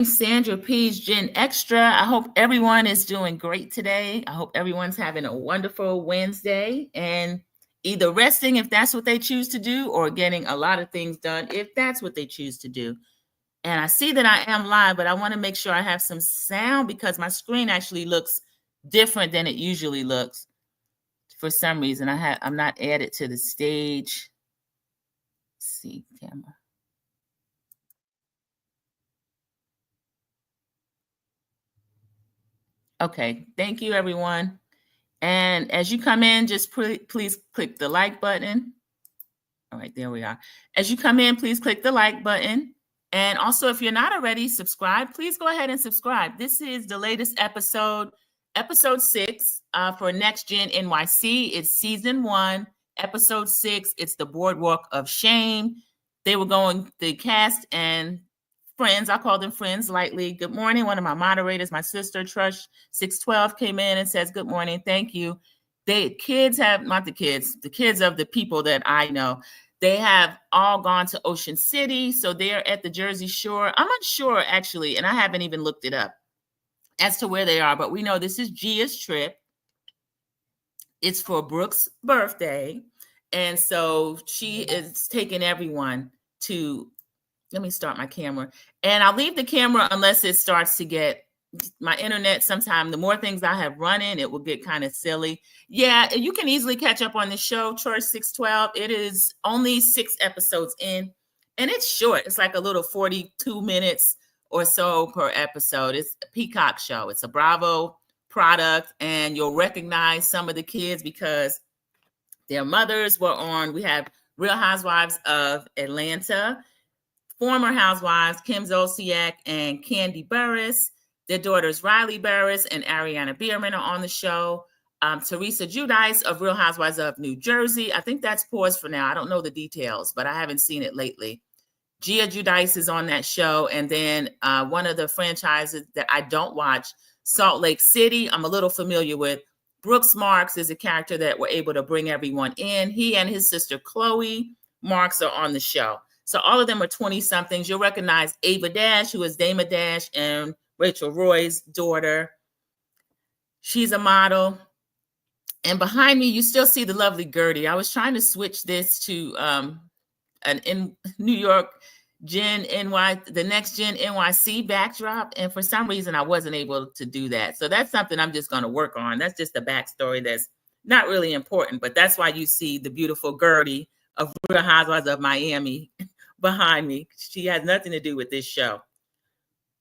Sandra P Gen Xtra. I hope everyone is doing great today. I hope everyone's having a wonderful Wednesday and either resting if that's what they choose to do or getting a lot of things done if that's what they choose to do. And I see that I am live, but I want to make sure I have some sound because my screen actually looks different than it usually looks. For some reason, I'm not added to the stage. Let's see, camera. Okay, thank you, everyone. And as you come in, just please click the like button. All right, there we are. As you come in, please click the like button. And also, if you're not already subscribed, please go ahead and subscribe. This is the latest episode 6 for NextGen NYC. It's season 1, episode 6. It's the Boardwalk of Shame. They were going, the cast and friends, I call them friends lightly. Good morning. One of my moderators, my sister, Trush 612, came in and says, good morning. Thank you. The kids of the people that I know, they have all gone to Ocean City. So they're at the Jersey Shore. I'm unsure, actually, and I haven't even looked it up as to where they are, but we know this is Gia's trip. It's for Brooke's birthday. And so she is taking everyone to, let me start my camera. And I'll leave the camera unless it starts to get, my internet, sometime the more things I have running, it will get kind of silly. Yeah, you can easily catch up on the show, Church 612. It is only 6 episodes in, and it's short. It's like a little 42 minutes or so per episode. It's a Peacock show. It's a Bravo product, and you'll recognize some of the kids because their mothers were on. We have Real Housewives of Atlanta, former housewives, Kim Zolciak and Candy Burris. Their daughters, Riley Burris and Ariana Bierman, are on the show. Teresa Giudice of Real Housewives of New Jersey. I think that's paused for now. I don't know the details, but I haven't seen it lately. Gia Giudice is on that show. And then one of the franchises that I don't watch, Salt Lake City, I'm a little familiar with. Brooks Marks is a character that we're able to bring everyone in. He and his sister, Chloe Marks, are on the show. So all of them are 20-somethings. You'll recognize Ava Dash, who is Dama Dash and Rachel Roy's daughter. She's a model. And behind me, you still see the lovely Gertie. I was trying to switch this to an New York Gen NY, the NextGen NYC backdrop. And for some reason, I wasn't able to do that. So that's something I'm just going to work on. That's just a backstory that's not really important. But that's why you see the beautiful Gertie of Real Housewives of Miami behind me. She has nothing to do with this show.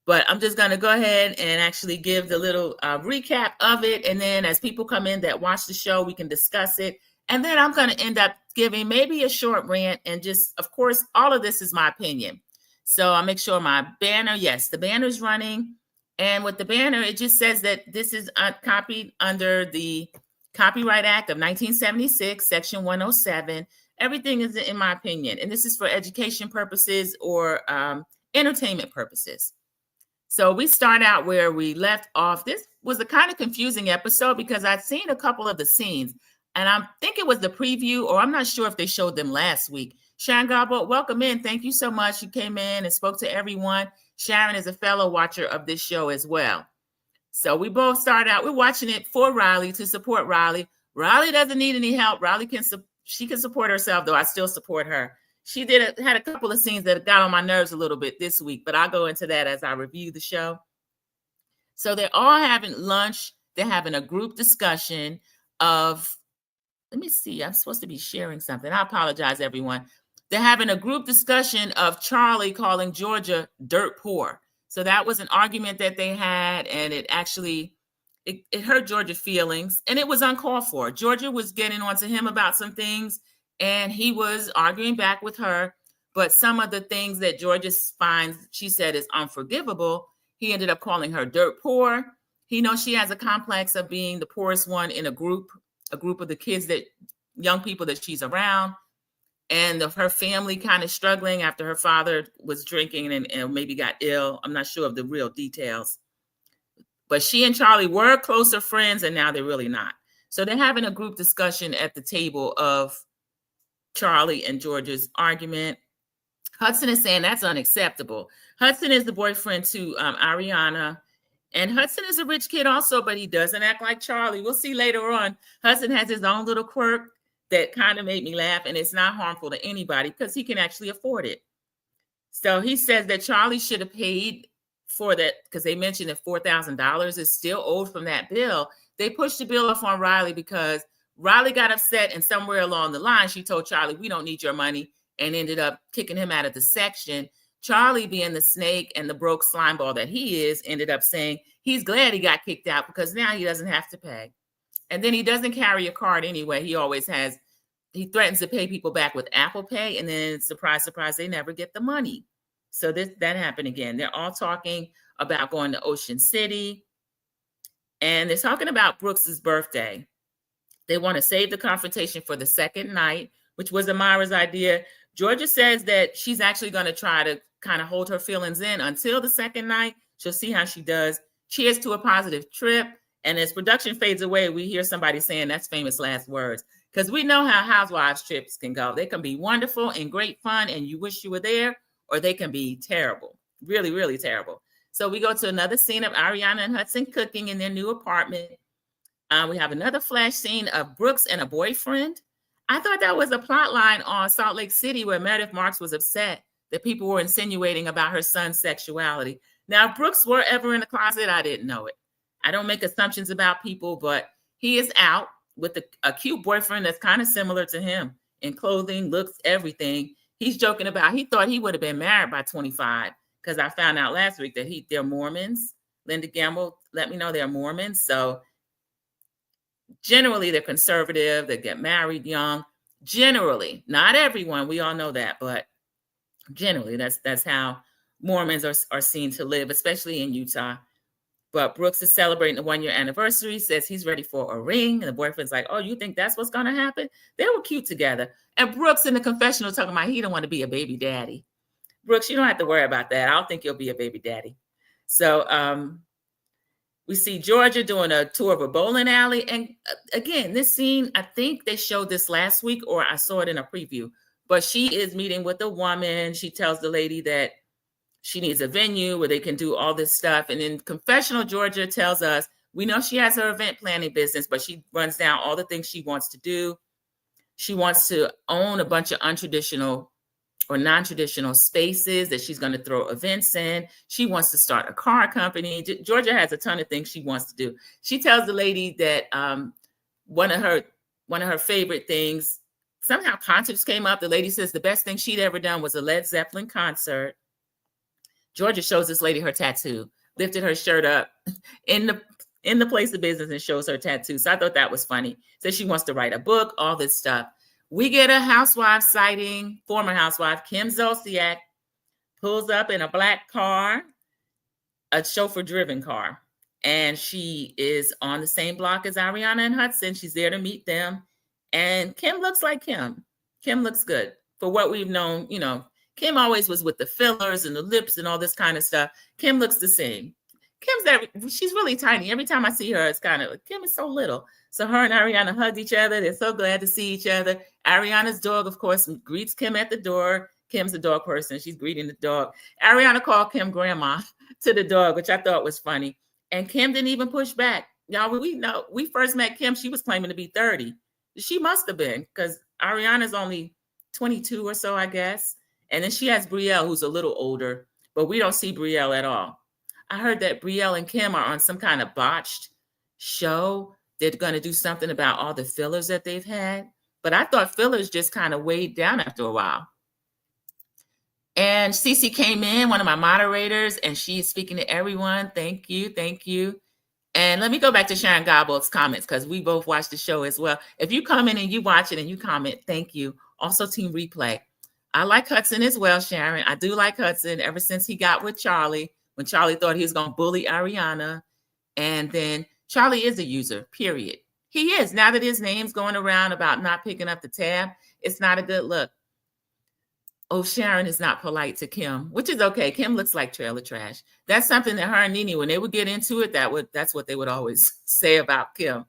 But I'm just going to go ahead and actually give the little recap of it. And then as people come in that watch the show, we can discuss it. And then I'm going to end up giving maybe a short rant. And just, of course, all of this is my opinion. So I'll make sure my banner, yes, the banner's running. And with the banner, it just says that this is copied under the Copyright Act of 1976, Section 107. Everything is in my opinion. And this is for education purposes or entertainment purposes. So we start out where we left off. This was a kind of confusing episode because I'd seen a couple of the scenes, and I think it was the preview, or I'm not sure if they showed them last week. Sharon Garbo, welcome in. Thank you so much. You came in and spoke to everyone. Sharon is a fellow watcher of this show as well. So we both started out, we're watching it for Riley, to support Riley. Riley doesn't need any help. Riley she can support herself, though I still support her. She had a couple of scenes that got on my nerves a little bit this week, but I'll go into that as I review the show. So they're all having lunch. They're having a group discussion of, let me see, I'm supposed to be sharing something. I apologize, everyone. They're having a group discussion of Charlie calling Georgia dirt poor. So that was an argument that they had, and it actually, it hurt Georgia's feelings, and it was uncalled for. Georgia was getting onto him about some things, and he was arguing back with her. But some of the things that Georgia finds, she said, is unforgivable. He ended up calling her dirt poor. He knows she has a complex of being the poorest one in a group of the kids, that young people that she's around, and her family kind of struggling after her father was drinking and maybe got ill. I'm not sure of the real details. But she and Charlie were closer friends, and now they're really not. So they're having a group discussion at the table of Charlie and Georgia's argument. Hudson is saying that's unacceptable. Hudson is the boyfriend to Ariana. And Hudson is a rich kid also, but he doesn't act like Charlie. We'll see later on. Hudson has his own little quirk that kind of made me laugh, and it's not harmful to anybody because he can actually afford it. So he says that Charlie should have paid for that because they mentioned that $4,000 is still owed from that bill. They pushed the bill off on Riley because Riley got upset, and somewhere along the line, she told Charlie, we don't need your money, and ended up kicking him out of the section. Charlie, being the snake and the broke slime ball that he is, ended up saying he's glad he got kicked out because now he doesn't have to pay. And then he doesn't carry a card anyway. He always has, he threatens to pay people back with Apple Pay, and then surprise, surprise, they never get the money. So that happened again. They're all talking about going to Ocean City, and they're talking about Brooks's birthday. They want to save the confrontation for the second night, which was Amara's idea. Georgia says that she's actually going to try to kind of hold her feelings in until the second night. She'll see how she does. Cheers to a positive trip. And as production fades away, we hear somebody saying that's famous last words, because we know how housewives trips can go. They can be wonderful and great fun, and you wish you were there, or they can be terrible, really, really terrible. So we go to another scene of Ariana and Hudson cooking in their new apartment. We have another flash scene of Brooks and a boyfriend. I thought that was a plot line on Salt Lake City where Meredith Marks was upset that people were insinuating about her son's sexuality. Now, if Brooks were ever in the closet, I didn't know it. I don't make assumptions about people, but he is out with a cute boyfriend that's kind of similar to him in clothing, looks, everything. He's joking about, he thought he would have been married by 25 because I found out last week that they're Mormons. Linda Gamble let me know they're Mormons. So generally they're conservative. They get married young. Generally, not everyone. We all know that, but generally that's how Mormons are seen to live, especially in Utah. But Brooks is celebrating the 1-year anniversary, says he's ready for a ring. And the boyfriend's like, oh, you think that's what's going to happen? They were cute together. And Brooks in the confessional talking about he don't want to be a baby daddy. Brooks, you don't have to worry about that. I don't think you'll be a baby daddy. So we see Georgia doing a tour of a bowling alley. And again, this scene, I think they showed this last week, or I saw it in a preview. But she is meeting with a woman. She tells the lady that she needs a venue where they can do all this stuff. And in confessional, Georgia tells us, we know she has her event planning business, but she runs down all the things she wants to do. She wants to own a bunch of untraditional or non-traditional spaces that she's going to throw events in. She wants to start a car company. Georgia has a ton of things she wants to do. She tells the lady that one of her favorite things, somehow concerts came up. The lady says the best thing she'd ever done was a Led Zeppelin concert. Georgia shows this lady her tattoo, lifted her shirt up in the place of business and shows her tattoo. So I thought that was funny. Says she wants to write a book, all this stuff. We get a housewife sighting, former housewife, Kim Zolciak, pulls up in a black car, a chauffeur-driven car. And she is on the same block as Ariana and Hudson. She's there to meet them. And Kim looks like Kim. Kim looks good. For what we've known, Kim always was with the fillers and the lips and all this kind of stuff. Kim looks the same. She's really tiny. Every time I see her, it's kind of, Kim is so little. So her and Ariana hugged each other. They're so glad to see each other. Ariana's dog, of course, greets Kim at the door. Kim's a dog person. She's greeting the dog. Ariana called Kim grandma to the dog, which I thought was funny. And Kim didn't even push back. Y'all, we first met Kim, she was claiming to be 30. She must have been, because Ariana's only 22 or so, I guess. And then she has Brielle, who's a little older, but we don't see Brielle at all. I heard that Brielle and Kim are on some kind of botched show. They're going to do something about all the fillers that they've had. But I thought fillers just kind of weighed down after a while. And Cece came in, one of my moderators, and she's speaking to everyone. Thank you. Thank you. And let me go back to Sharon Gobble's comments, because we both watched the show as well. If you come in and you watch it and you comment, thank you. Also, Team Replay. I like Hudson as well, Sharon. I do like Hudson ever since he got with Charlie, when Charlie thought he was going to bully Ariana. And then Charlie is a user, period. He is. Now that his name's going around about not picking up the tab, it's not a good look. Oh, Sharon is not polite to Kim, which is okay. Kim looks like trailer trash. That's something that her and Nene, when they would get into it, that's what they would always say about Kim.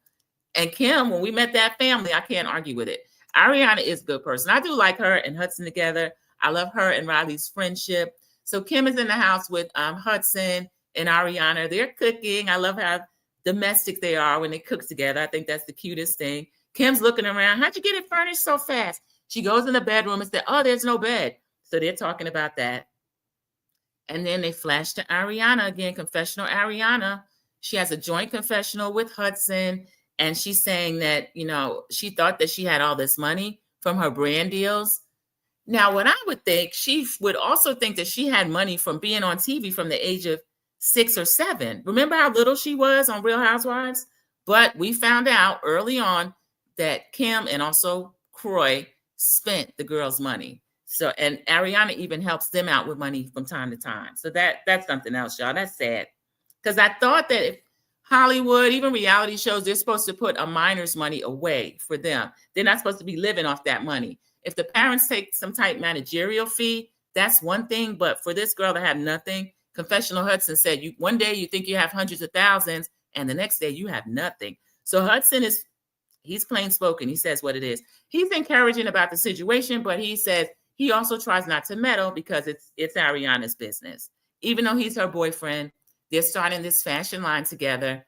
And Kim, when we met that family, I can't argue with it. Ariana is a good person. I do like her and Hudson together. I love her and Riley's friendship. So Kim is in the house with Hudson and Ariana. They're cooking. I love how domestic they are when they cook together. I think that's the cutest thing. Kim's looking around. How'd you get it furnished so fast? She goes in the bedroom and says, oh, there's no bed. So they're talking about that. And then they flash to Ariana again, confessional Ariana. She has a joint confessional with Hudson. And she's saying that, you know, she thought that she had all this money from her brand deals. Now, what I would think, she would also think that she had money from being on TV from the age of 6 or 7. Remember how little she was on Real Housewives? But we found out early on that Kim and also Croy spent the girls' money. So, and Ariana even helps them out with money from time to time. So that's something else, y'all. That's sad. Because I thought that if Hollywood, even reality shows, they're supposed to put a minor's money away for them. They're not supposed to be living off that money. If the parents take some type managerial fee, that's one thing. But for this girl to have nothing, Confessional Hudson said, one day you think you have hundreds of thousands, and the next day you have nothing. So Hudson he's plain spoken. He says what it is. He's encouraging about the situation, but he says he also tries not to meddle because it's Ariana's business. Even though he's her boyfriend, they're starting this fashion line together.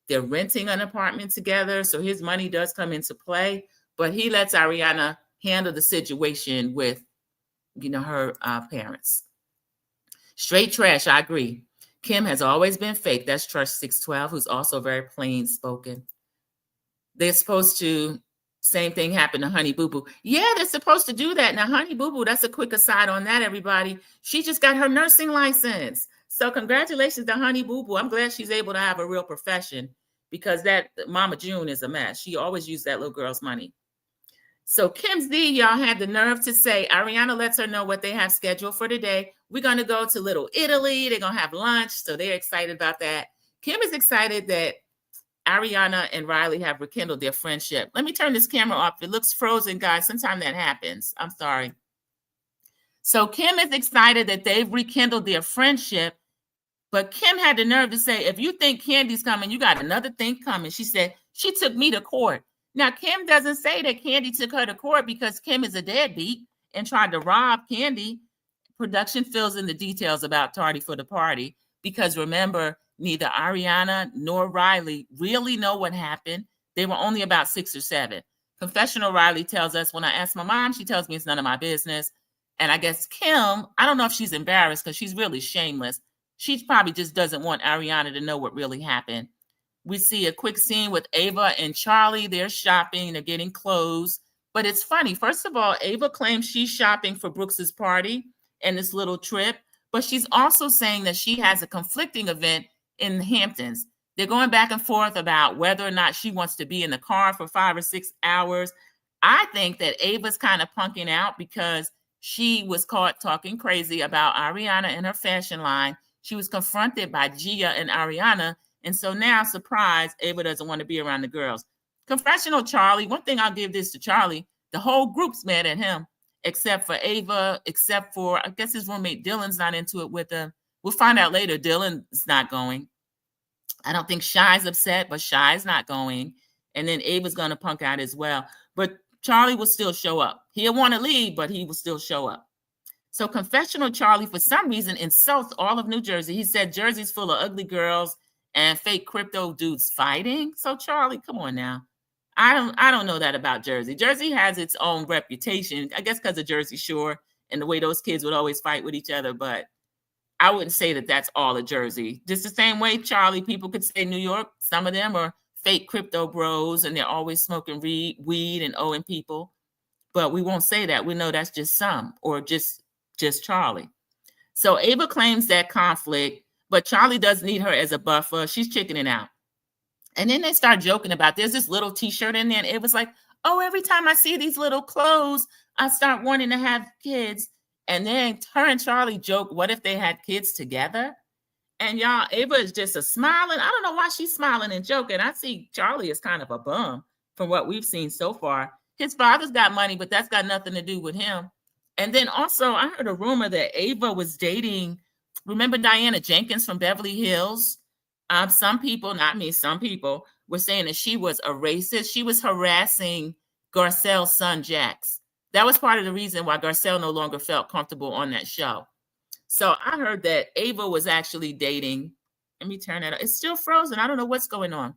They're renting an apartment together, so his money does come into play, but he lets Ariana handle the situation with, you know, her parents. Straight trash, I agree. Kim has always been fake. That's Trush 612, who's also very plain spoken. They're supposed to, same thing happened to Honey Boo Boo. Yeah, they're supposed to do that. Now, Honey Boo Boo, that's a quick aside on that, everybody. She just got her nursing license. So congratulations to Honey Boo Boo. I'm glad she's able to have a real profession, because that Mama June is a mess. She always used that little girl's money. So Kim's D, y'all, had the nerve to say, Ariana lets her know what they have scheduled for today. We're going to go to Little Italy. They're going to have lunch. So they're excited about that. Kim is excited that Ariana and Riley have rekindled their friendship. Let me turn this camera off. It looks frozen, guys. Sometimes that happens. I'm sorry. So Kim is excited that they've rekindled their friendship. But Kim had the nerve to say, if you think Candy's coming, you got another thing coming. She said, she took me to court. Now, Kim doesn't say that Candy took her to court because Kim is a deadbeat and tried to rob Candy. Production fills in the details about Tardy for the Party, because remember, neither Ariana nor Riley really know what happened. They were only about 6 or 7. Confessional Riley tells us, when I ask my mom, she tells me it's none of my business. And I guess Kim, I don't know if she's embarrassed because she's really shameless. She probably just doesn't want Ariana to know what really happened. We see a quick scene with Ava and Charlie. They're shopping. They're getting clothes. But it's funny. First of all, Ava claims she's shopping for Brooks's party and this little trip. But she's also saying that she has a conflicting event in the Hamptons. They're going back and forth about whether or not she wants to be in the car for 5 or 6 hours. I think that Ava's kind of punking out because she was caught talking crazy about Ariana and her fashion line. She was confronted by Gia and Ariana. And so now, surprise, Ava doesn't want to be around the girls. Confessional Charlie, one thing I'll give this to Charlie, the whole group's mad at him, except for Ava, except for, I guess his roommate Dylan's not into it with him. We'll find out later, Dylan's not going. I don't think Shy's upset, but Shy's not going. And then Ava's going to punk out as well. But Charlie will still show up. He'll want to leave, but he will still show up. So Confessional Charlie, for some reason, insults all of New Jersey. He said Jersey's full of ugly girls and fake crypto dudes fighting. So Charlie, come on now. I don't know that about Jersey. Jersey has its own reputation, I guess because of Jersey Shore and the way those kids would always fight with each other. But I wouldn't say that that's all of Jersey. Just the same way, Charlie, people could say New York, some of them are fake crypto bros and they're always smoking weed and owing people. But we won't say that. We know that's just some, or just Charlie. So Ava claims that conflict, but Charlie does need her as a buffer. She's chickening out. And then they start joking about, there's this little t-shirt in there. And Ava's like, oh, every time I see these little clothes, I start wanting to have kids. And then her and Charlie joke, what if they had kids together? And y'all, Ava is just a smiling. I don't know why she's smiling and joking. I see Charlie is kind of a bum from what we've seen so far. His father's got money, but that's got nothing to do with him. And then also, I heard a rumor that Ava was dating, remember Diana Jenkins from Beverly Hills? Some people, not me, some people were saying that she was a racist. She was harassing Garcelle's son, Jax. That was part of the reason why Garcelle no longer felt comfortable on that show. So I heard that Ava was actually dating. Let me turn that on. It's still frozen. I don't know what's going on.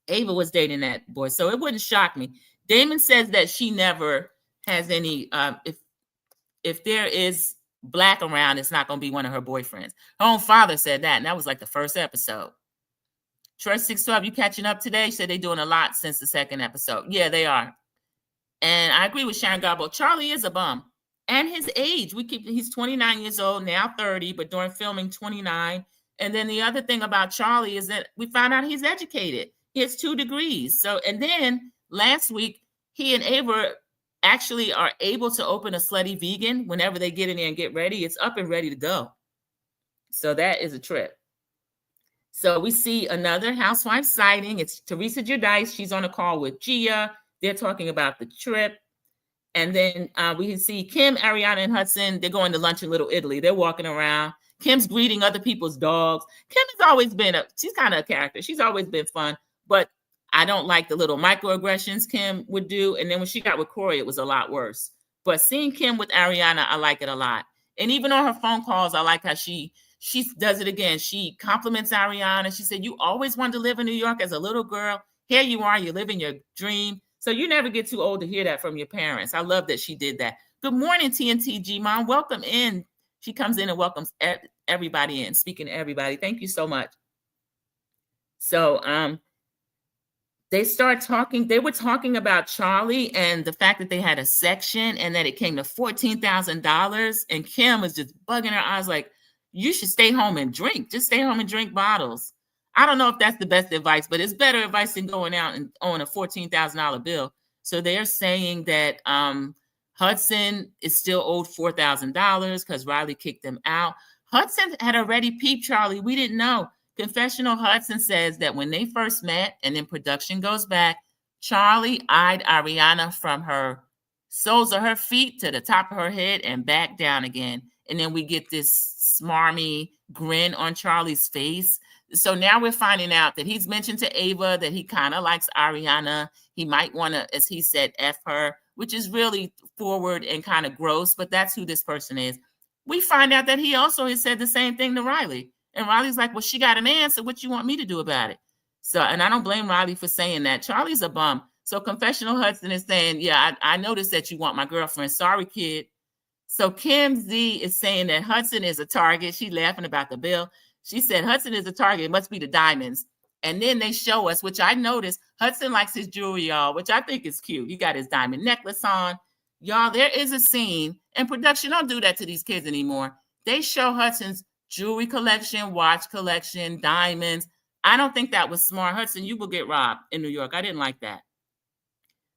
Ava was dating that boy, so it wouldn't shock me. Damon says that she never has any. If there is black around, it's not going to be one of her boyfriends. Her own father said that, and that was like the first episode. Troy 612, you catching up today? She said they're doing a lot since the second episode. Yeah, they are. And I agree with Sharon Garbo. Charlie is a bum. And his age, he's 29 years old, now 30, but during filming, 29. And then the other thing about Charlie is that we found out he's educated. He has 2 degrees. So, and then last week, he and Ava actually are able to open a Slutty Vegan whenever they get in there and get ready. It's up and ready to go. So that is a trip. So we see another housewife sighting. It's Teresa Giudice. She's on a call with Gia. They're talking about the trip. And then we can see Kim, Ariana, and Hudson. They're going to lunch in Little Italy. They're walking around. Kim's greeting other people's dogs. Kim has always been she's kind of a character. She's always been fun, but I don't like the little microaggressions Kim would do. And then when she got with Corey, it was a lot worse. But seeing Kim with Ariana, I like it a lot. And even on her phone calls, I like how she does it again. She compliments Ariana. She said, you always wanted to live in New York as a little girl. Here you are, you're living your dream. So you never get too old to hear that from your parents. I love that she did that. Good morning, TNT G-Mom. Welcome in. She comes in and welcomes everybody in, speaking to everybody. Thank you so much. So they start talking. They were talking about Charlie and the fact that they had a section and that it came to $14,000. And Kim was just bugging her eyes like, you should stay home and drink. Just stay home and drink bottles. I don't know if that's the best advice, but it's better advice than going out and owing a $14,000 bill. So they're saying that Hudson is still owed $4,000 because Riley kicked them out. Hudson had already peeped Charlie. We didn't know. Confessional Hudson says that when they first met and then production goes back, Charlie eyed Ariana from her soles of her feet to the top of her head and back down again. And then we get this smarmy grin on Charlie's face. So now we're finding out that he's mentioned to Ava that he kind of likes Ariana. He might want to, as he said, F her, which is really forward and kind of gross, but that's who this person is. We find out that he also has said the same thing to Riley. And Riley's like, well, she got a man, so what you want me to do about it? So, and I don't blame Riley for saying that. Charlie's a bum. So Confessional Hudson is saying, yeah, I noticed that you want my girlfriend. Sorry, kid. So Kim Z is saying that Hudson is a target. She's laughing about the bill. She said Hudson is a target. It must be the diamonds. And then they show us, which I noticed, Hudson likes his jewelry, y'all, which I think is cute. He got his diamond necklace on. Y'all, there is a scene, and production don't do that to these kids anymore. They show Hudson's jewelry collection, watch collection, diamonds. I don't think that was smart. Hudson, you will get robbed in New York. I didn't like that.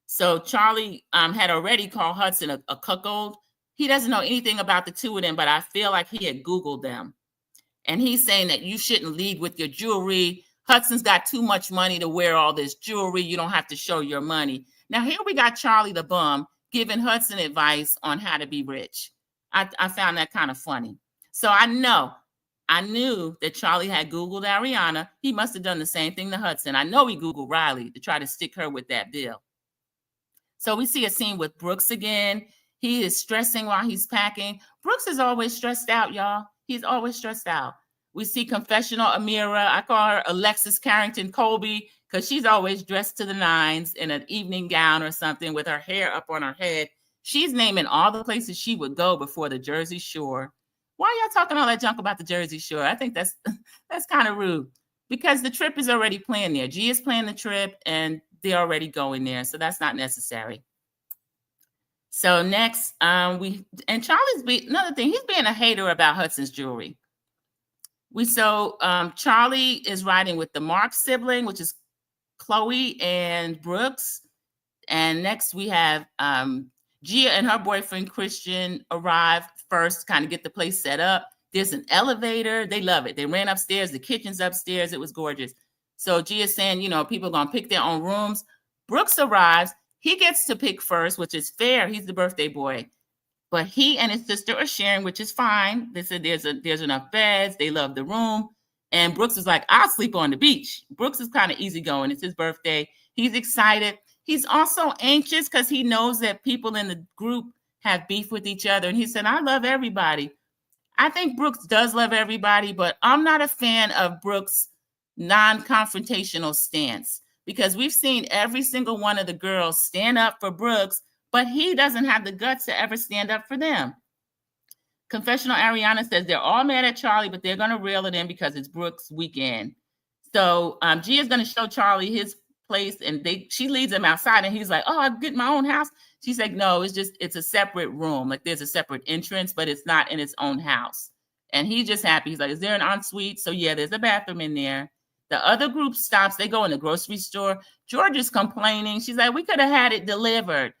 So Charlie had already called Hudson a cuckold. He doesn't know anything about the two of them, but I feel like he had Googled them. And he's saying that you shouldn't lead with your jewelry. Hudson's got too much money to wear all this jewelry. You don't have to show your money. Now, here we got Charlie the bum giving Hudson advice on how to be rich. I found that kind of funny. So I knew that Charlie had Googled Ariana. He must have done the same thing to Hudson. I know he Googled Riley to try to stick her with that bill. So we see a scene with Brooks again. He is stressing while he's packing. Brooks is always stressed out, y'all. He's always stressed out. We see Confessional Amira. I call her Alexis Carrington Colby because she's always dressed to the nines in an evening gown or something with her hair up on her head. She's naming all the places she would go before the Jersey Shore. Why are y'all talking all that junk about the Jersey Shore? I think that's kind of rude because the trip is already planned there. G is planning the trip and they're already going there. So that's not necessary. So next, Charlie's another thing, he's being a hater about Hudson's jewelry. Charlie is riding with the Mark sibling, which is Chloe and Brooks. And next we have Gia and her boyfriend Christian arrive first, kind of get the place set up. There's an elevator. They love it. They ran upstairs. The kitchen's upstairs. It was gorgeous. So Gia's saying, people are going to pick their own rooms. Brooks arrives. He gets to pick first, which is fair. He's the birthday boy. But he and his sister are sharing, which is fine. They said there's enough beds. They love the room. And Brooks is like, I'll sleep on the beach. Brooks is kind of easygoing. It's his birthday. He's excited. He's also anxious because he knows that people in the group have beef with each other. And he said, I love everybody. I think Brooks does love everybody, but I'm not a fan of Brooks' non-confrontational stance, because we've seen every single one of the girls stand up for Brooks, but he doesn't have the guts to ever stand up for them. Confessional Ariana says they're all mad at Charlie, but they're going to reel it in because it's Brooks' weekend. So G is going to show Charlie his place, and she leads him outside, and he's like, oh, I get my own house. She's like, no, it's a separate room. Like, there's a separate entrance, but it's not in its own house. And he's just happy. He's like, is there an ensuite? So yeah, there's a bathroom in there. The other group stops. They go in the grocery store. Georgia's complaining. She's like, we could have had it delivered.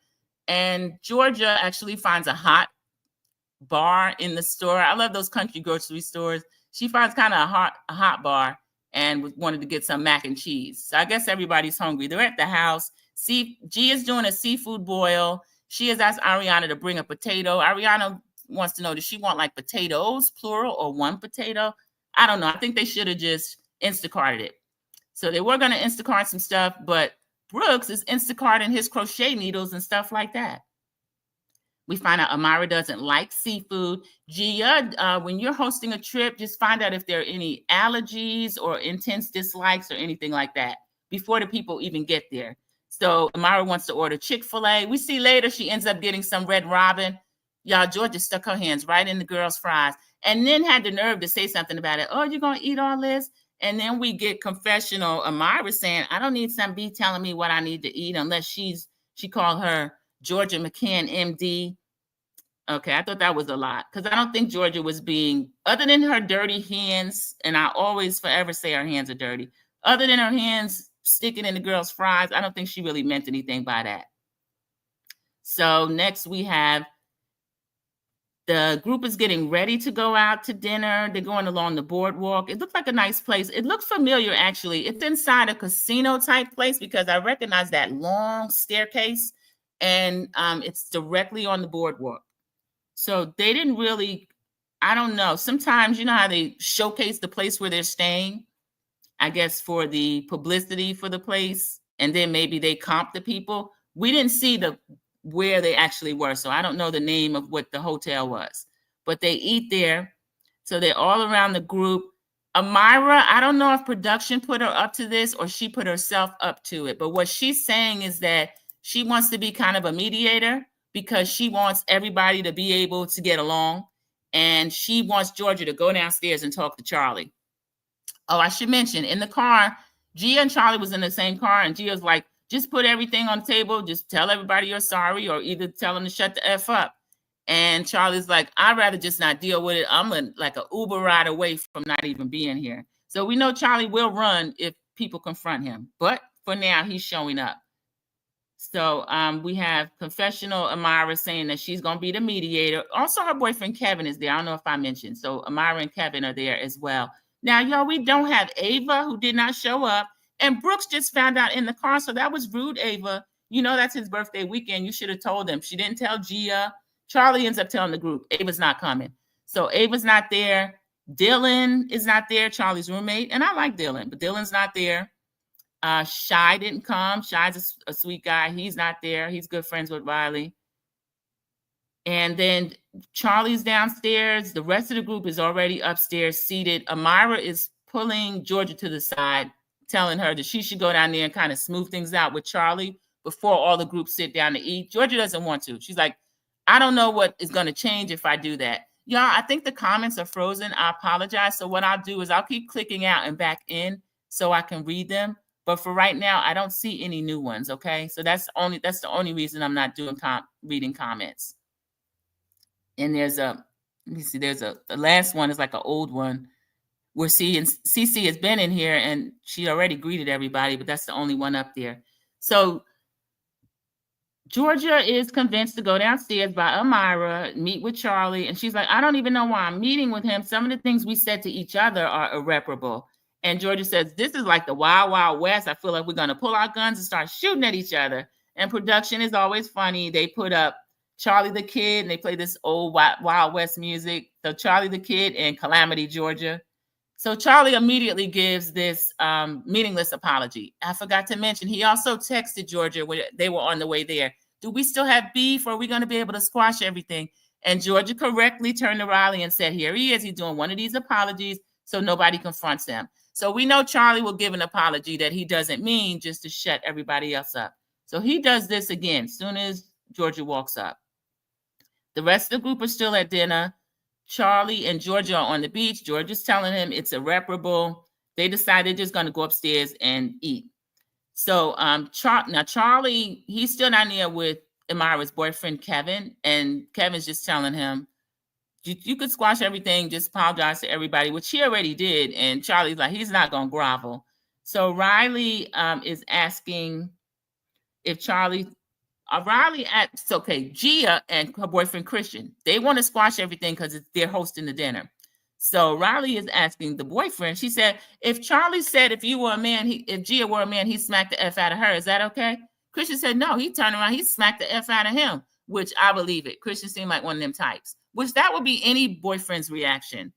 And Georgia actually finds a hot bar in the store. I love those country grocery stores. She finds kind of a hot bar and wanted to get some mac and cheese. So I guess everybody's hungry. They're at the house. G is doing a seafood boil. She has asked Ariana to bring a potato. Ariana wants to know, does she want like potatoes, plural, or one potato? I don't know. I think they should have just Instacarted it. So they were going to Instacart some stuff, but Brooks is Instacarting his crochet needles and stuff like that. We find out Amira doesn't like seafood. Gia, when you're hosting a trip, just find out if there are any allergies or intense dislikes or anything like that before the people even get there. So Amira wants to order Chick-fil-A. We see later she ends up getting some Red Robin. Y'all, Georgia stuck her hands right in the girl's fries and then had the nerve to say something about it. Oh, you're going to eat all this? And then we get confessional Amira saying, I don't need some B telling me what I need to eat unless she called her Georgia McCann, MD. Okay, I thought that was a lot because I don't think Georgia was being, other than her dirty hands, and I always forever say her hands are dirty, other than her hands sticking in the girl's fries, I don't think she really meant anything by that. So next we have the group is getting ready to go out to dinner. They're going along the boardwalk. It looked like a nice place. It looked familiar, actually. It's inside a casino type place because I recognize that long staircase, and it's directly on the boardwalk. So they didn't really, I don't know. Sometimes, you know how they showcase the place where they're staying, I guess for the publicity for the place, and then maybe they comp the people. We didn't see where they actually were, so I don't know the name of what the hotel was. But they eat there, so they're all around the group. Amira, I don't know if production put her up to this or she put herself up to it, but what she's saying is that she wants to be kind of a mediator because she wants everybody to be able to get along, and she wants Georgia to go downstairs and talk to Charlie. Oh, I should mention, in the car, Gia and Charlie was in the same car, and Gia's like, just put everything on the table, just tell everybody you're sorry, or either tell them to shut the F up. And Charlie's like, I'd rather just not deal with it. I'm like an Uber ride away from not even being here. So we know Charlie will run if people confront him, but for now, he's showing up. So we have confessional Amira saying that she's going to be the mediator. Also, her boyfriend Kevin is there. I don't know if I mentioned. So Amira and Kevin are there as well. Now, y'all, we don't have Ava, who did not show up. And Brooks just found out in the car. So that was rude, Ava. You know, that's his birthday weekend. You should have told him. She didn't tell Gia. Charlie ends up telling the group, Ava's not coming. So Ava's not there. Dylan is not there, Charlie's roommate. And I like Dylan, but Dylan's not there. Shy didn't come. Shy's a sweet guy. He's not there. He's good friends with Riley. And then Charlie's downstairs. The rest of the group is already upstairs seated. Amira is pulling Georgia to the side, telling her that she should go down there and kind of smooth things out with Charlie before all the groups sit down to eat. Georgia doesn't want to. She's like, I don't know what is going to change if I do that. Y'all, I think the comments are frozen. I apologize. So what I'll do is I'll keep clicking out and back in so I can read them. But for right now, I don't see any new ones, okay? So that's the only reason I'm not doing reading comments. And there's the last one is like an old one where Cece has been in here and she already greeted everybody, but that's the only one up there. So Georgia is convinced to go downstairs by Amira, meet with Charlie, and she's like, I don't even know why I'm meeting with him. Some of the things we said to each other are irreparable. And Georgia says, this is like the Wild Wild West. I feel like we're going to pull our guns and start shooting at each other. And production is always funny. They put up Charlie the Kid, and they play this old Wild West music. So Charlie the Kid and Calamity, Georgia. So Charlie immediately gives this meaningless apology. I forgot to mention, he also texted Georgia when they were on the way there. Do we still have beef, or are we going to be able to squash everything? And Georgia correctly turned to Riley and said, here he is. He's doing one of these apologies so nobody confronts him. So we know Charlie will give an apology that he doesn't mean, just to shut everybody else up. So he does this again as soon as Georgia walks up. The rest of the group are still at dinner. Charlie and Georgia are on the beach. Georgia's telling him it's irreparable. They decide they're just going to go upstairs and eat. So now Charlie, he's still down there with Amira's boyfriend, Kevin. And Kevin's just telling him, you could squash everything, just apologize to everybody, which he already did. And Charlie's like, he's not going to grovel. So Riley is asking if Riley it's okay, Gia and her boyfriend Christian, they want to squash everything because they're hosting the dinner. So Riley is asking the boyfriend, she said, if Charlie said if you were a man, if Gia were a man, he smacked the F out of her. Is that okay? Christian said, no, he turned around, he smacked the F out of him, which I believe it. Christian seemed like one of them types, which that would be any boyfriend's reaction.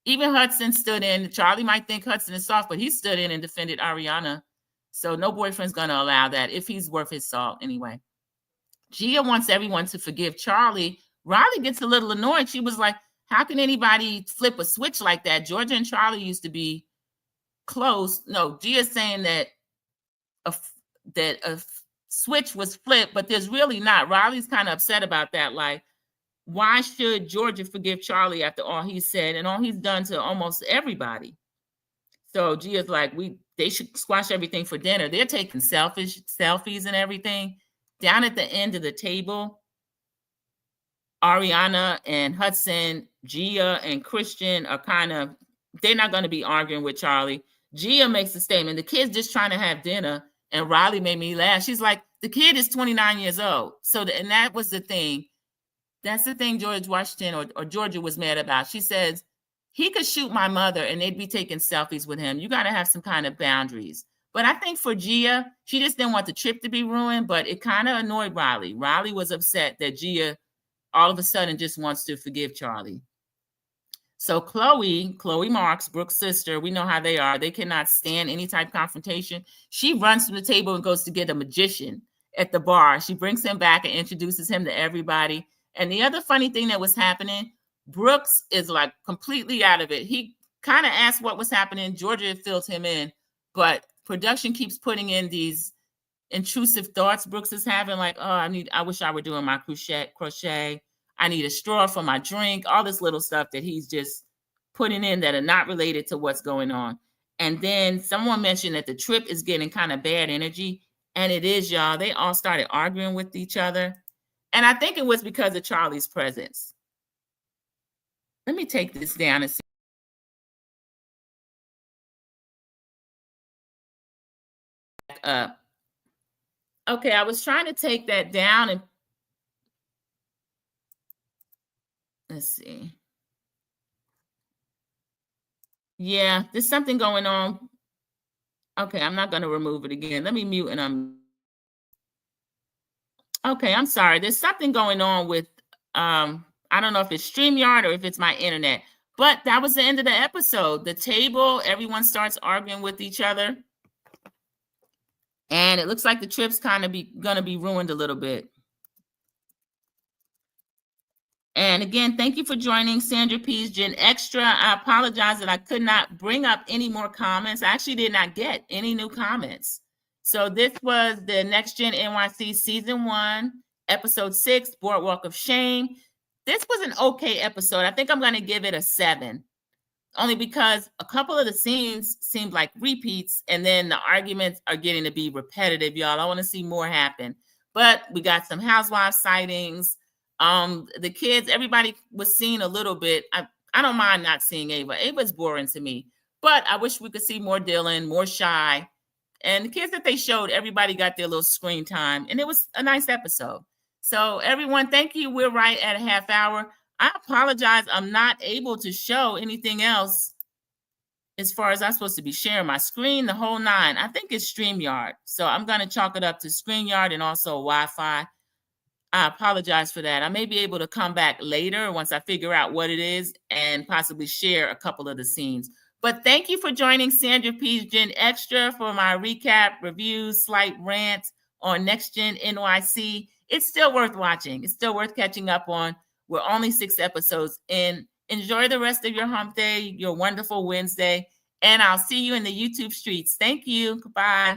Even Hudson stood in. Charlie might think Hudson is soft, but he stood in and defended Ariana. So no boyfriend's going to allow that if he's worth his salt anyway. Gia wants everyone to forgive Charlie. Riley gets a little annoyed. She was like, how can anybody flip a switch like that? Georgia and Charlie used to be close. No, Gia's saying that a switch was flipped, but there's really not. Riley's kind of upset about that. Like, why should Georgia forgive Charlie after all he said and all he's done to almost everybody? So Gia's like, they should squash everything for dinner. They're taking selfies and everything. Down at the end of the table, Ariana and Hudson, Gia and Christian are they're not going to be arguing with Charlie. Gia makes a statement, the kid's just trying to have dinner. And Riley made me laugh. She's like, the kid is 29 years old. And that was the thing. That's the thing George Washington or Georgia was mad about. She says, he could shoot my mother and they'd be taking selfies with him. You got to have some kind of boundaries. But I think for Gia, she just didn't want the trip to be ruined, but it kind of annoyed Riley. Riley was upset that Gia all of a sudden just wants to forgive Charlie. So Chloe Marks, Brooke's sister, we know how they are. They cannot stand any type of confrontation. She runs to the table and goes to get a magician at the bar. She brings him back and introduces him to everybody. And the other funny thing that was happening, Brooks is like completely out of it. He kind of asked what was happening. Georgia fills him in, but production keeps putting in these intrusive thoughts Brooks is having, like, oh, I wish I were doing my crochet. I need a straw for my drink, all this little stuff that he's just putting in that are not related to what's going on. And then someone mentioned that the trip is getting kind of bad energy. And it is, y'all. They all started arguing with each other. And I think it was because of Charlie's presence. Let me take this down and see. Okay, I was trying to take that down and let's see. Yeah, there's something going on. Okay, I'm not going to remove it again. Let me mute and okay, I'm sorry. There's something going on with, I don't know if it's StreamYard or if it's my internet, but that was the end of the episode. The table, everyone starts arguing with each other. And it looks like the trip's kind of going to be ruined a little bit. And again, thank you for joining Sandra P Gen Xtra. I apologize that I could not bring up any more comments. I actually did not get any new comments. So this was the NextGen NYC Season 1, Episode 6, Boardwalk of Shame. This was an okay episode. I think I'm going to give it a 7. Only because a couple of the scenes seemed like repeats, and then the arguments are getting to be repetitive, y'all. I want to see more happen. But we got some housewife sightings. The kids, everybody was seeing a little bit. I don't mind not seeing Ava. Ava's boring to me. But I wish we could see more Dylan, more Shy. And the kids that they showed, everybody got their little screen time. And it was a nice episode. So everyone, thank you. We're right at a half hour. I apologize. I'm not able to show anything else as far as I'm supposed to be sharing my screen, the whole 9. I think it's StreamYard. So I'm going to chalk it up to StreamYard and also Wi-Fi. I apologize for that. I may be able to come back later once I figure out what it is and possibly share a couple of the scenes. But thank you for joining Sandra P Gen Xtra for my recap, reviews, slight rant on NextGen NYC. It's still worth watching. It's still worth catching up on We're only 6 episodes in. Enjoy the rest of your hump day, your wonderful Wednesday, and I'll see you in the YouTube streets. Thank you. Goodbye.